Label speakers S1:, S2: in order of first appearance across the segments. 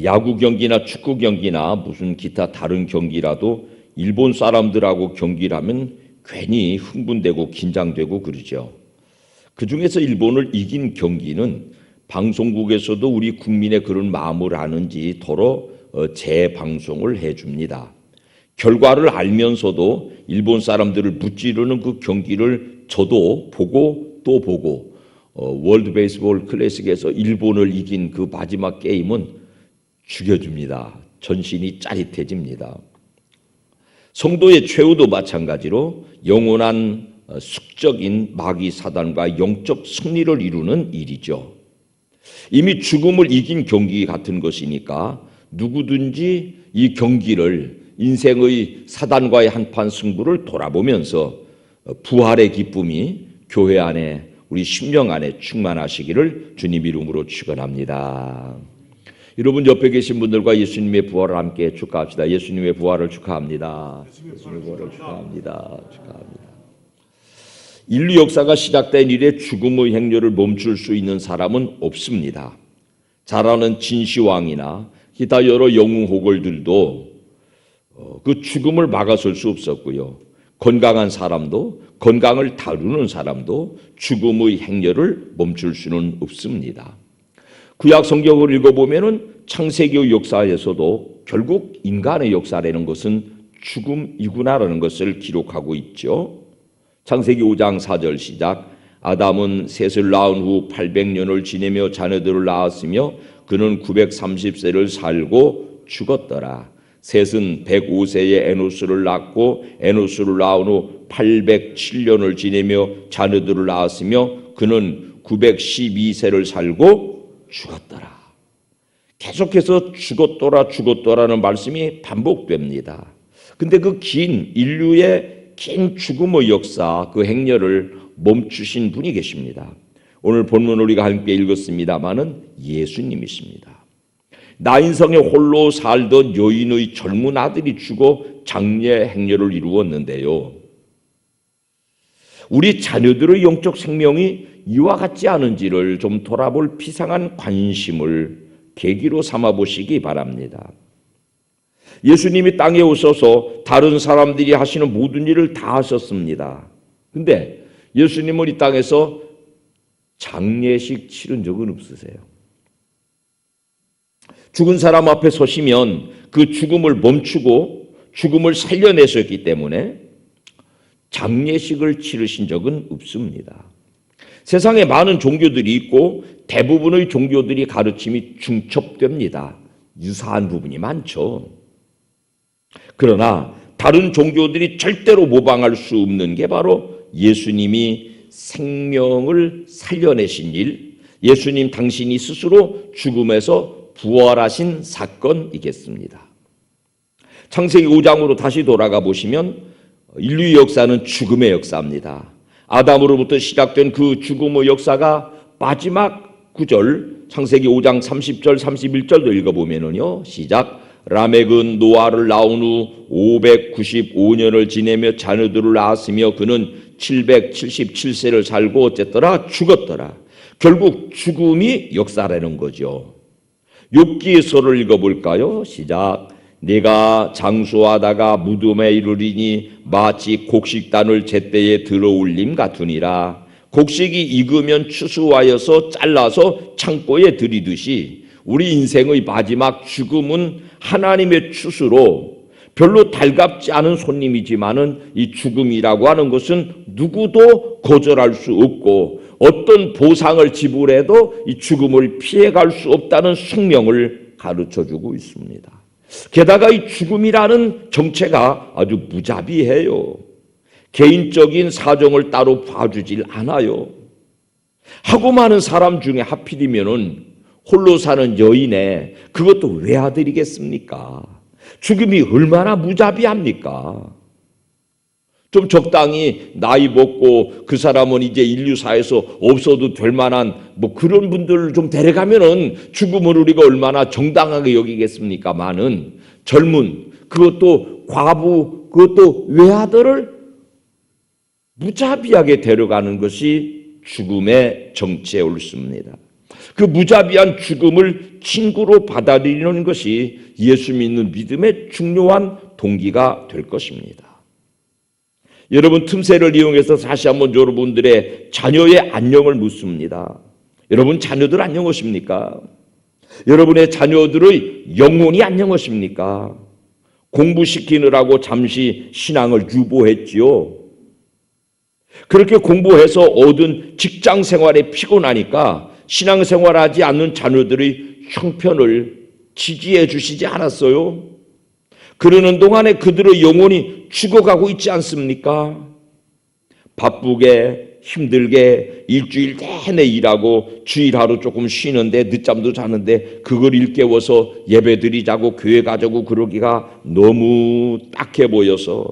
S1: 야구 경기나 축구 경기나 무슨 기타 다른 경기라도 일본 사람들하고 경기를 하면 괜히 흥분되고 긴장되고 그러죠. 그중에서 일본을 이긴 경기는 방송국에서도 우리 국민의 그런 마음을 아는지 더러 재방송을 해줍니다. 결과를 알면서도 일본 사람들을 무찌르는 그 경기를 저도 보고 또 보고 월드 베이스볼 클래식에서 일본을 이긴 그 마지막 게임은 죽여줍니다. 전신이 짜릿해집니다. 성도의 최후도 마찬가지로 영원한 숙적인 마귀 사단과 영적 승리를 이루는 일이죠. 이미 죽음을 이긴 경기 같은 것이니까 누구든지 이 경기를 인생의 사단과의 한판 승부를 돌아보면서 부활의 기쁨이 교회 안에 우리 심령 안에 충만하시기를 주님 이름으로 축원합니다. 여러분 옆에 계신 분들과 예수님의 부활을 함께 축하합시다. 예수님의 부활을 축하합니다. 예수님의 부활을 축하합니다. 축하합니다. 인류 역사가 시작된 이래 죽음의 행렬을 멈출 수 있는 사람은 없습니다. 잘 아는 진시황이나 기타 여러 영웅 호걸들도 그 죽음을 막아설 수 없었고요. 건강한 사람도 건강을 다루는 사람도 죽음의 행렬을 멈출 수는 없습니다. 구약 성경을 읽어보면은 창세기 역사에서도 결국 인간의 역사라는 것은 죽음이구나라는 것을 기록하고 있죠. 창세기 5장 4절 시작. 아담은 셋을 낳은 후 800년을 지내며 자녀들을 낳았으며 그는 930세를 살고 죽었더라. 셋은 105세에 에노스를 낳고 에노스를 낳은 후 807년을 지내며 자녀들을 낳았으며 그는 912세를 살고 죽었더라. 계속해서 죽었더라는 말씀이 반복됩니다. 근데 그 긴 인류의 긴 죽음의 역사, 그 행렬을 멈추신 분이 계십니다. 오늘 본문 우리가 함께 읽었습니다마는 예수님이십니다. 나인성에 홀로 살던 여인의 젊은 아들이 죽어 장례 행렬을 이루었는데요. 우리 자녀들의 영적 생명이 이와 같지 않은지를 좀 돌아볼 비상한 관심을 계기로 삼아 보시기 바랍니다. 예수님이 땅에 오셔서 다른 사람들이 하시는 모든 일을 다 하셨습니다. 근데 예수님은 이 땅에서 장례식 치른 적은 없으세요. 죽은 사람 앞에 서시면 그 죽음을 멈추고 죽음을 살려내셨기 때문에 장례식을 치르신 적은 없습니다. 세상에 많은 종교들이 있고 대부분의 종교들이 가르침이 중첩됩니다. 유사한 부분이 많죠. 그러나 다른 종교들이 절대로 모방할 수 없는 게 바로 예수님이 생명을 살려내신 일, 예수님 당신이 스스로 죽음에서 부활하신 사건이겠습니다. 창세기 5장으로 다시 돌아가 보시면 인류의 역사는 죽음의 역사입니다. 아담으로부터 시작된 그 죽음의 역사가 마지막 구절 창세기 5장 30절 31절도 읽어보면요. 시작. 라멕은 노아를 낳은 후 595년을 지내며 자녀들을 낳았으며 그는 777세를 살고 어쨌더라? 죽었더라. 결국 죽음이 역사라는 거죠. 욥기서를 읽어볼까요? 시작. 내가 장수하다가 무덤에 이르리니 마치 곡식단을 제때에 들어올림 같으니라. 곡식이 익으면 추수하여서 잘라서 창고에 들이듯이 우리 인생의 마지막 죽음은 하나님의 추수로 별로 달갑지 않은 손님이지만은 이 죽음이라고 하는 것은 누구도 거절할 수 없고 어떤 보상을 지불해도 이 죽음을 피해갈 수 없다는 숙명을 가르쳐주고 있습니다. 게다가 이 죽음이라는 정체가 아주 무자비해요. 개인적인 사정을 따로 봐주질 않아요. 하고 많은 사람 중에 하필이면은 홀로 사는 여인에 그것도 외아들이겠습니까? 죽음이 얼마나 무자비합니까? 좀 적당히 나이 먹고 그 사람은 이제 인류사에서 없어도 될 만한 뭐 그런 분들을 좀 데려가면은 죽음을 우리가 얼마나 정당하게 여기겠습니까만은 젊은 그것도 과부 그것도 외아들을 무자비하게 데려가는 것이 죽음의 정체에 옳습니다. 그 무자비한 죽음을 친구로 받아들이는 것이 예수 믿는 믿음의 중요한 동기가 될 것입니다. 여러분, 틈새를 이용해서 다시 한번 여러분들의 자녀의 안녕을 묻습니다. 여러분 자녀들 안녕하십니까? 여러분의 자녀들의 영혼이 안녕하십니까? 공부시키느라고 잠시 신앙을 유보했지요. 그렇게 공부해서 얻은 직장 생활에 피곤하니까 신앙생활하지 않는 자녀들의 형편을 지지해 주시지 않았어요? 그러는 동안에 그들의 영혼이 죽어가고 있지 않습니까? 바쁘게 힘들게 일주일 내내 일하고 주일 하루 조금 쉬는데 늦잠도 자는데 그걸 일깨워서 예배드리자고 교회 가자고 그러기가 너무 딱해 보여서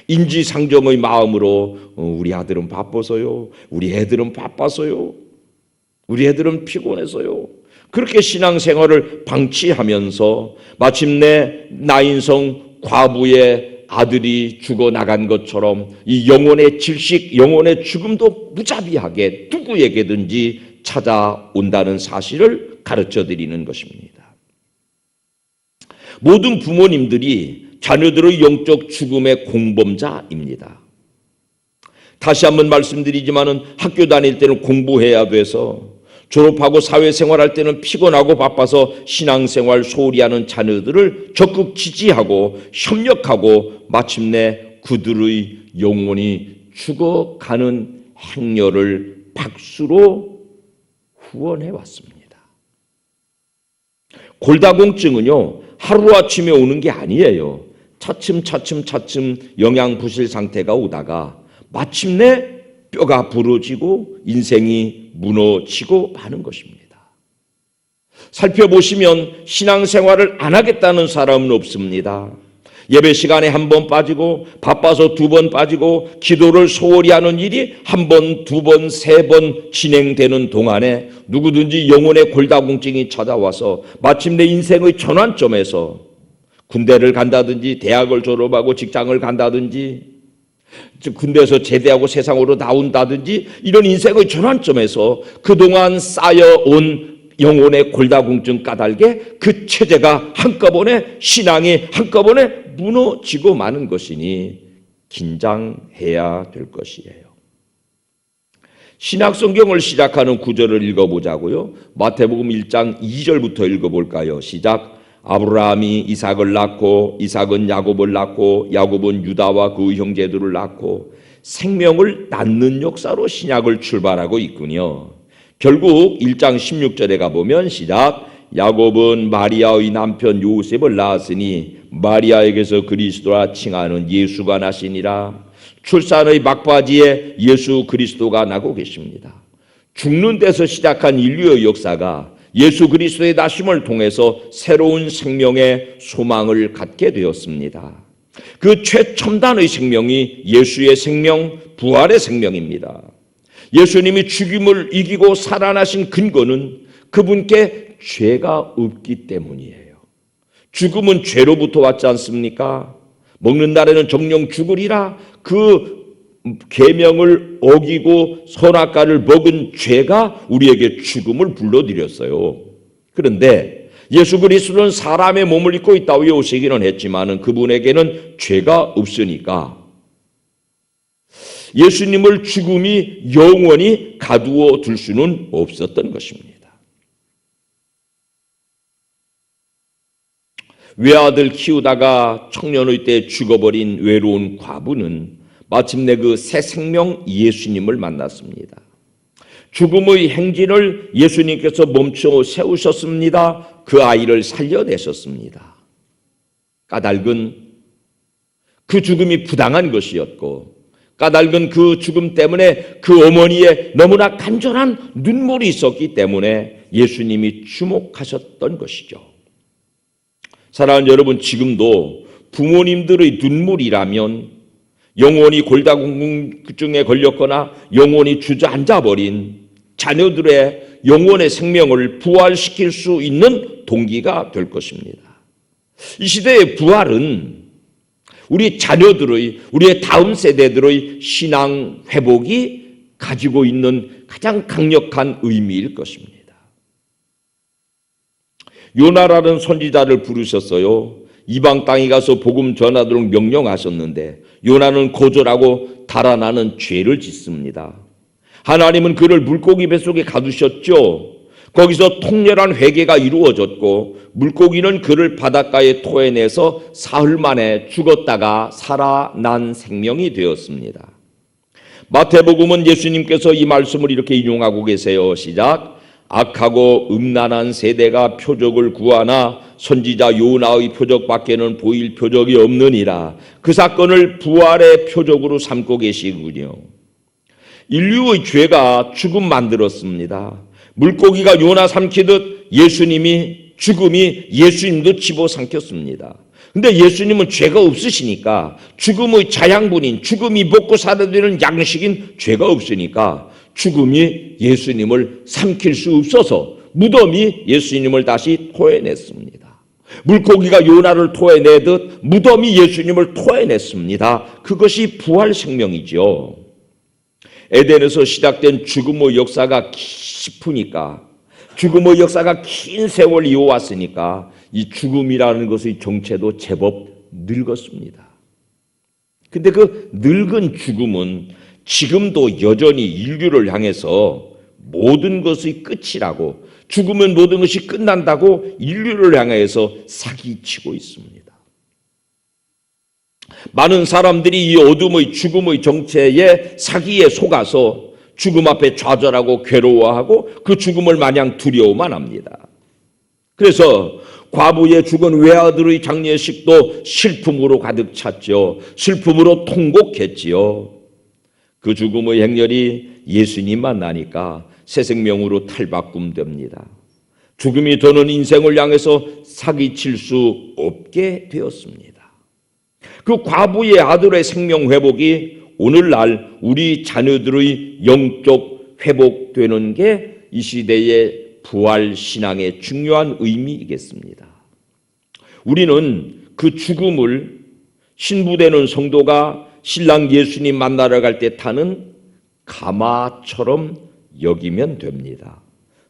S1: 인지상정의 마음으로 우리 아들은 바빠서요, 우리 애들은 바빠서요, 우리 애들은 피곤해서요, 그렇게 신앙생활을 방치하면서 마침내 나인성 과부의 아들이 죽어나간 것처럼 이 영혼의 질식, 영혼의 죽음도 무자비하게 누구에게든지 찾아온다는 사실을 가르쳐 드리는 것입니다. 모든 부모님들이 자녀들의 영적 죽음의 공범자입니다. 다시 한번 말씀드리지만은 학교 다닐 때는 공부해야 돼서 졸업하고 사회생활할 때는 피곤하고 바빠서 신앙생활 소홀히 하는 자녀들을 적극 지지하고 협력하고 마침내 그들의 영혼이 죽어가는 행렬을 박수로 후원해 왔습니다. 골다공증은요, 하루아침에 오는 게 아니에요. 차츰 영양부실 상태가 오다가 마침내 뼈가 부러지고 인생이 무너지고 마는 것입니다. 살펴보시면 신앙생활을 안 하겠다는 사람은 없습니다. 예배 시간에 한 번 빠지고 바빠서 두 번 빠지고 기도를 소홀히 하는 일이 한 번, 두 번, 세 번 진행되는 동안에 누구든지 영혼의 골다공증이 찾아와서 마침내 인생의 전환점에서 군대를 간다든지 대학을 졸업하고 직장을 간다든지 군대에서 제대하고 세상으로 나온다든지 이런 인생의 전환점에서 그동안 쌓여온 영혼의 골다공증 까닭에 그 체제가 한꺼번에 신앙이 한꺼번에 무너지고 마는 것이니 긴장해야 될 것이에요. 신약성경을 시작하는 구절을 읽어보자고요. 마태복음 1장 2절부터 읽어볼까요? 시작. 아브라함이 이삭을 낳고 이삭은 야곱을 낳고 야곱은 유다와 그 형제들을 낳고 생명을 낳는 역사로 신약을 출발하고 있군요. 결국 1장 16절에 가보면 시작. 야곱은 마리아의 남편 요셉을 낳았으니 마리아에게서 그리스도라 칭하는 예수가 나시니라. 출산의 막바지에 예수 그리스도가 나고 계십니다. 죽는 데서 시작한 인류의 역사가 예수 그리스도의 나심을 통해서 새로운 생명의 소망을 갖게 되었습니다. 그 최첨단의 생명이 예수의 생명, 부활의 생명입니다. 예수님이 죽임을 이기고 살아나신 근거는 그분께 죄가 없기 때문이에요. 죽음은 죄로부터 왔지 않습니까? 먹는 날에는 정령 죽으리라. 그 계명을 어기고 선악과를 먹은 죄가 우리에게 죽음을 불러들였어요. 그런데 예수 그리스도는 사람의 몸을 입고 이 땅에 오시기는 했지만은 그분에게는 죄가 없으니까 예수님을 죽음이 영원히 가두어 둘 수는 없었던 것입니다. 외아들 키우다가 청년의 때 죽어버린 외로운 과부는 마침내 그 새 생명 예수님을 만났습니다. 죽음의 행진을 예수님께서 멈춰 세우셨습니다. 그 아이를 살려내셨습니다. 까닭은 그 죽음이 부당한 것이었고 까닭은 그 죽음 때문에 그 어머니의 너무나 간절한 눈물이 있었기 때문에 예수님이 주목하셨던 것이죠. 사랑하는 여러분, 지금도 부모님들의 눈물이라면 영혼이 골다공증에 걸렸거나 영혼이 주저앉아버린 자녀들의 영혼의 생명을 부활시킬 수 있는 동기가 될 것입니다. 이 시대의 부활은 우리 자녀들의, 우리의 다음 세대들의 신앙 회복이 가지고 있는 가장 강력한 의미일 것입니다. 요나라는 선지자를 부르셨어요. 이방 땅에 가서 복음 전하도록 명령하셨는데 요나는 거절하고 달아나는 죄를 짓습니다. 하나님은 그를 물고기 뱃속에 가두셨죠. 거기서 통렬한 회개가 이루어졌고 물고기는 그를 바닷가에 토해내서 사흘 만에 죽었다가 살아난 생명이 되었습니다. 마태복음은 예수님께서 이 말씀을 이렇게 인용하고 계세요. 시작. 악하고 음란한 세대가 표적을 구하나 선지자 요나의 표적밖에는 보일 표적이 없느니라. 그 사건을 부활의 표적으로 삼고 계시군요. 인류의 죄가 죽음 만들었습니다. 물고기가 요나 삼키듯 죽음이 예수님도 집어삼켰습니다. 근데 예수님은 죄가 없으시니까 죽음의 자양분인 죽음이 먹고 살아야 되는 양식인 죄가 없으니까 죽음이 예수님을 삼킬 수 없어서 무덤이 예수님을 다시 토해냈습니다. 물고기가 요나를 토해내듯 무덤이 예수님을 토해냈습니다. 그것이 부활 생명이죠. 에덴에서 시작된 죽음의 역사가 깊으니까 죽음의 역사가 긴 세월 이어왔으니까 이 죽음이라는 것의 정체도 제법 늙었습니다. 근데 그 늙은 죽음은 지금도 여전히 인류를 향해서 모든 것의 끝이라고 죽으면 모든 것이 끝난다고 인류를 향해서 사기치고 있습니다. 많은 사람들이 이 어둠의 죽음의 정체에 사기에 속아서 죽음 앞에 좌절하고 괴로워하고 그 죽음을 마냥 두려워만 합니다. 그래서 과부의 죽은 외아들의 장례식도 슬픔으로 가득 찼죠. 슬픔으로 통곡했지요. 그 죽음의 행렬이 예수님 만나니까 새 생명으로 탈바꿈됩니다. 죽음이 더는 인생을 향해서 사기칠 수 없게 되었습니다. 그 과부의 아들의 생명 회복이 오늘날 우리 자녀들의 영적 회복되는 게 이 시대의 부활 신앙의 중요한 의미이겠습니다. 우리는 그 죽음을 신부되는 성도가 신랑 예수님 만나러 갈 때 타는 가마처럼 여기면 됩니다.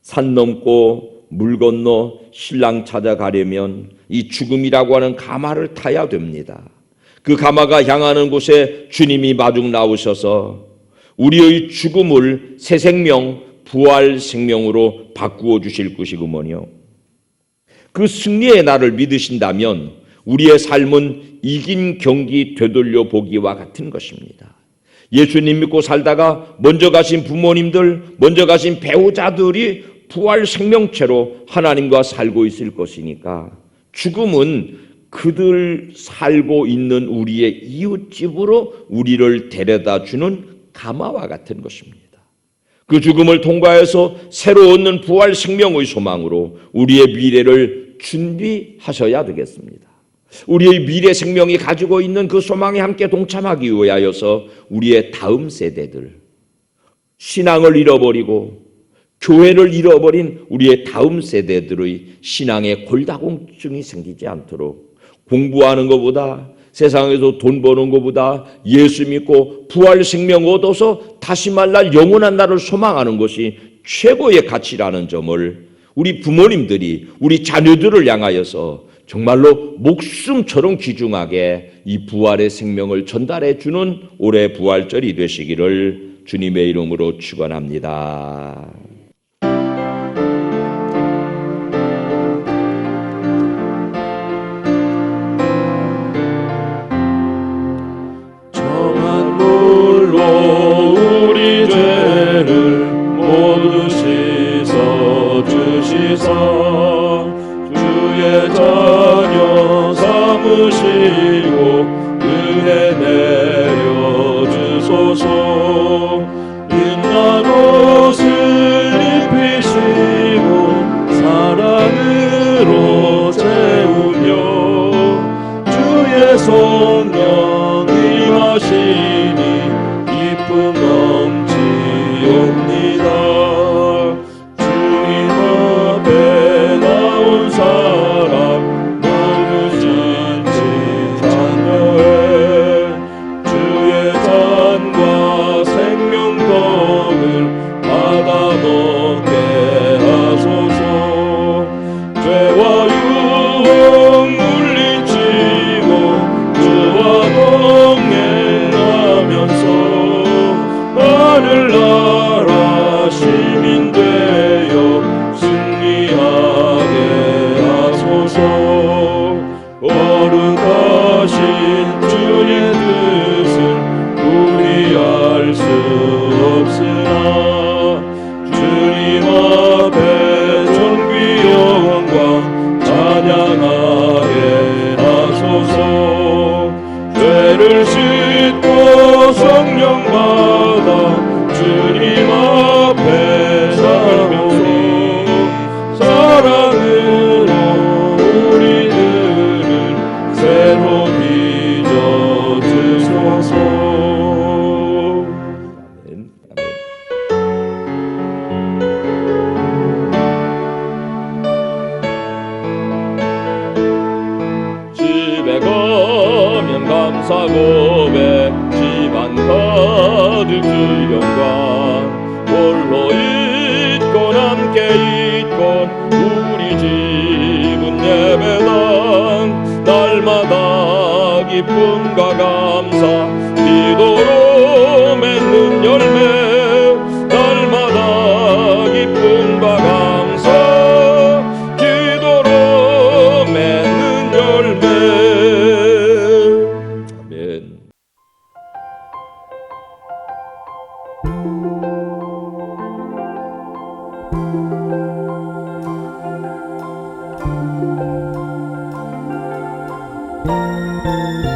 S1: 산 넘고 물 건너 신랑 찾아가려면 이 죽음이라고 하는 가마를 타야 됩니다. 그 가마가 향하는 곳에 주님이 마중 나오셔서 우리의 죽음을 새 생명, 부활 생명으로 바꾸어 주실 것이구먼요. 그 승리의 날을 믿으신다면 우리의 삶은 이긴 경기 되돌려 보기와 같은 것입니다. 예수님 믿고 살다가 먼저 가신 부모님들, 먼저 가신 배우자들이 부활 생명체로 하나님과 살고 있을 것이니까 죽음은 그들 살고 있는 우리의 이웃집으로 우리를 데려다 주는 가마와 같은 것입니다. 그 죽음을 통과해서 새로 얻는 부활 생명의 소망으로 우리의 미래를 준비하셔야 되겠습니다. 우리의 미래 생명이 가지고 있는 그 소망에 함께 동참하기 위하여서 우리의 다음 세대들, 신앙을 잃어버리고 교회를 잃어버린 우리의 다음 세대들의 신앙에 골다공증이 생기지 않도록 공부하는 것보다 세상에서 돈 버는 것보다 예수 믿고 부활 생명 얻어서 다시 말날 영원한 날을 소망하는 것이 최고의 가치라는 점을 우리 부모님들이 우리 자녀들을 향하여서 정말로 목숨처럼 귀중하게 이 부활의 생명을 전달해 주는 올해 부활절이 되시기를 주님의 이름으로 축원합니다.
S2: 주의 자녀 삼으시고 은혜 내려 주소서. 빛난 옷을 입히시고 사랑으로 채우며 주의 성령 임하시니 기쁨 넘치옵니다. 받아 먹게 하소서. 죄와 감사 고백 집안 가득 주 영광 홀로 있건 함께 있건 우리 집은 예배당 날마다 기쁨과 감사 기도로 맺는 열매 날마다 기쁨과 감사 기도로 맺는 열매 아멘.